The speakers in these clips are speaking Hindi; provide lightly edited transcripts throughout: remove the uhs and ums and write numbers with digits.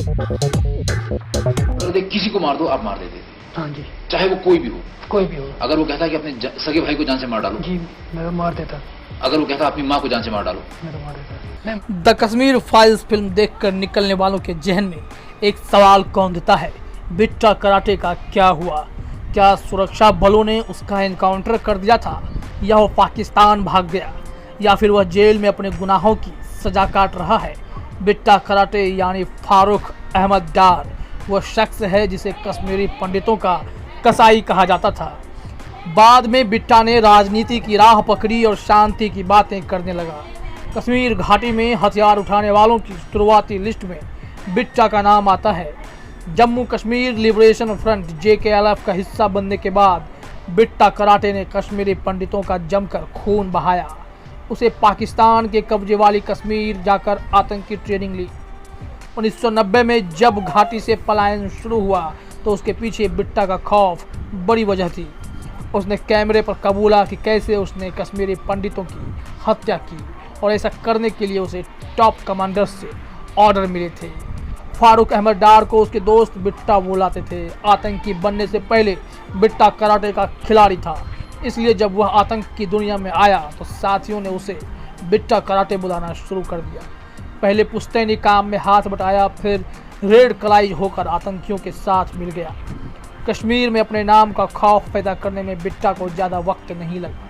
अगर किसी को मार दो आप मार देते थे? हाँ जी। चाहे वो कोई भी हो? कोई भी हो। अगर वो कहता कि अपने सगे भाई को जान से मार डालो? जी मैं तो मार देता। अगर वो कहता अपनी माँ को जान से मार डालो? मैं तो मार देता। द कश्मीर फाइल्स फिल्म देखकर निकलने वालों के जहन में एक सवाल कौंधता है, बिट्टा कराटे का क्या हुआ? क्या सुरक्षा बलों ने उसका एनकाउंटर कर दिया था, या वो पाकिस्तान भाग गया, या फिर वह जेल में अपने गुनाहों की सजा काट रहा है? बिट्टा कराटे यानी फारूक अहमद डार वह शख्स है जिसे कश्मीरी पंडितों का कसाई कहा जाता था। बाद में बिट्टा ने राजनीति की राह पकड़ी और शांति की बातें करने लगा। कश्मीर घाटी में हथियार उठाने वालों की शुरुआती लिस्ट में बिट्टा का नाम आता है। Jammu Kashmir liberation front JKLF का हिस्सा बनने के बाद बिट्टा कराटे ने कश्मीरी पंडितों का जमकर खून बहाया। उसे पाकिस्तान के कब्जे वाली कश्मीर जाकर आतंकी ट्रेनिंग ली। 1990 में जब घाटी से पलायन शुरू हुआ तो उसके पीछे बिट्टा का खौफ बड़ी वजह थी। उसने कैमरे पर कबूला कि कैसे उसने कश्मीरी पंडितों की हत्या की और ऐसा करने के लिए उसे टॉप कमांडर्स से ऑर्डर मिले थे। फारूक अहमद डार को उसके दोस्त बिट्टा बुलाते थे। आतंकी बनने से पहले बिट्टा कराटे का खिलाड़ी था, इसलिए जब वह आतंक की दुनिया में आया तो साथियों ने उसे बिट्टा कराटे बुलाना शुरू कर दिया। पहले पुश्तैनी काम में हाथ बटाया, फिर रेडकलाइज होकर आतंकियों के साथ मिल गया। कश्मीर में अपने नाम का खौफ पैदा करने में बिट्टा को ज़्यादा वक्त नहीं लगा।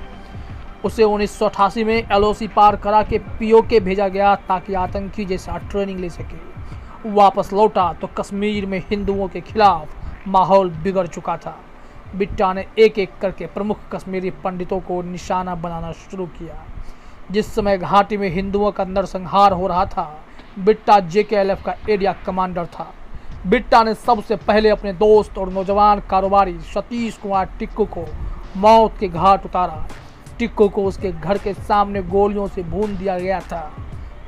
उसे 1988 में LOC पार करा के POK भेजा गया ताकि आतंकी जैसा ट्रेनिंग ले सके। वापस लौटा तो कश्मीर में हिंदुओं के खिलाफ माहौल बिगड़ चुका था। बिट्टा ने एक एक करके प्रमुख कश्मीरी पंडितों को निशाना बनाना शुरू किया। जिस समय घाटी में हिंदुओं का नरसंहार हो रहा था, बिट्टा JKLF का एरिया कमांडर था। बिट्टा ने सबसे पहले अपने दोस्त और नौजवान कारोबारी सतीश कुमार टिक्कू को मौत के घाट उतारा। टिक्कू को उसके घर के सामने गोलियों से भून दिया गया था।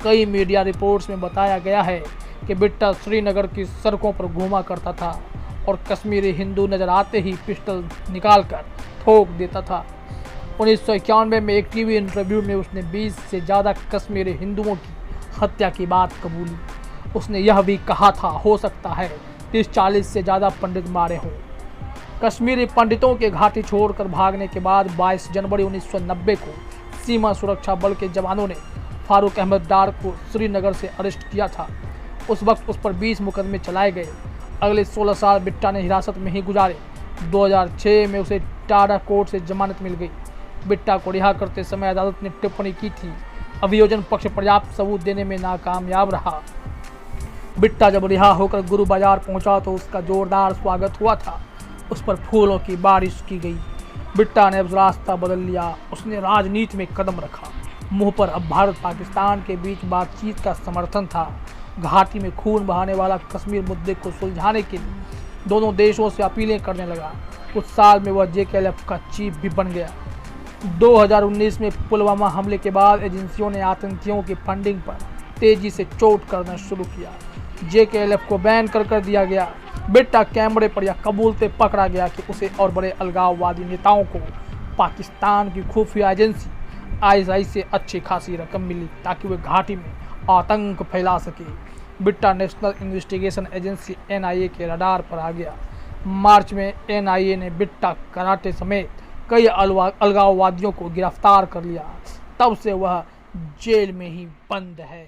कई मीडिया रिपोर्ट्स में बताया गया है कि बिट्टा श्रीनगर की सड़कों पर घूमा करता था और कश्मीरी हिंदू नजर आते ही पिस्टल निकालकर ठोक देता था। 1991 में एक टीवी इंटरव्यू में उसने 20 से ज़्यादा कश्मीरी हिंदुओं की हत्या की बात कबूली। उसने यह भी कहा था, हो सकता है 30-40 से ज़्यादा पंडित मारे हों। कश्मीरी पंडितों के घाटी छोड़कर भागने के बाद 22 जनवरी 1990 को सीमा सुरक्षा बल के जवानों ने फारूक अहमद डार को श्रीनगर से अरेस्ट किया था। उस वक्त उस पर 20 मुकदमे चलाए गए। अगले 16 साल बिट्टा ने हिरासत में ही गुजारे। 2006 में उसे टाडा कोर्ट से जमानत मिल गई। बिट्टा को रिहा करते समय अदालत ने टिप्पणी की थी, अभियोजन पक्ष पर्याप्त सबूत देने में नाकामयाब रहा। बिट्टा जब रिहा होकर गुरु बाजार पहुंचा तो उसका जोरदार स्वागत हुआ था। उस पर फूलों की बारिश की गई। बिट्टा ने अब रास्ता बदल लिया। उसने राजनीति में कदम रखा। मुंह पर अब भारत पाकिस्तान के बीच बातचीत का समर्थन था। घाटी में खून बहाने वाला कश्मीर मुद्दे को सुलझाने के लिए दोनों देशों से अपीलें करने लगा। कुछ साल में वह JKLF का चीफ भी बन गया। 2019 में पुलवामा हमले के बाद एजेंसियों ने आतंकियों की फंडिंग पर तेजी से चोट करना शुरू किया। JKLF को बैन कर दिया गया। बिट्टा कैमरे पर यह कबूलते पकड़ा गया कि उसे और बड़े अलगाववादी नेताओं को पाकिस्तान की खुफिया एजेंसी ISI से अच्छी खासी रकम मिली ताकि वे घाटी में आतंक फैला सके। Bitta national investigation agency NIA के रडार पर आ गया। मार्च में NIA ने बिट्टा कराटे समेत कई अलगाववादियों को गिरफ्तार कर लिया। तब से वह जेल में ही बंद है।